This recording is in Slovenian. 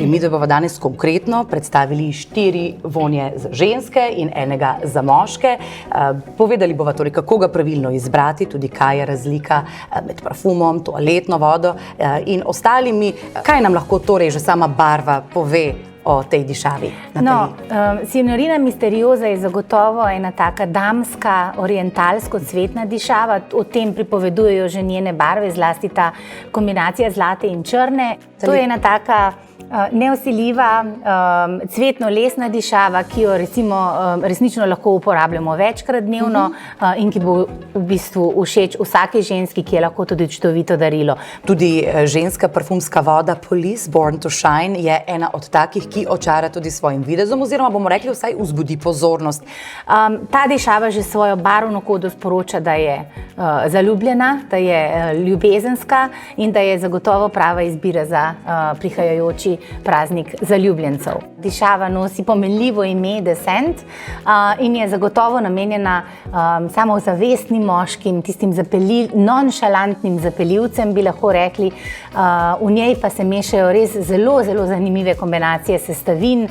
Kajti mi bomo danes konkretno predstavili 4 vonje za ženske in enega za moške. Povedali bomo torej, kako ga pravilno izbrati, tudi kaj je razlika med parfumom, toaletno vodo in ostalimi. Kaj nam lahko torej že sama barva pove o tej dišavi? Signorina Misteriosa je zagotovo ena taka damska, orientalsko-cvetna dišava. O tem pripovedujejo že njene barve, zlasti ta kombinacija zlate in črne. To je ena taka nevsiljiva, cvetno-lesna dišava, ki jo resnično lahko uporabljamo večkrat dnevno in ki bo v bistvu všeč vsaki ženski, ki je lahko tudi čudovito darilo. Tudi ženska parfumska voda Police Born to Shine je ena od takih, ki očara tudi svojim videzom, oziroma bomo rekli vsaj vzbudi pozornost. Ta dišava že svojo barvno kodo sporoča, da je zaljubljena, da je ljubezenska in da je zagotovo prava izbira za prihajajoči praznik zaljubljencev. Dišava nosi pomenljivo ime The Scent in je zagotovo namenjena samozavestnim moškim, tistim nonšalantnim zapeljivcem, bi lahko rekli. V njej pa se mešajo res zelo zanimive kombinacije sestavin.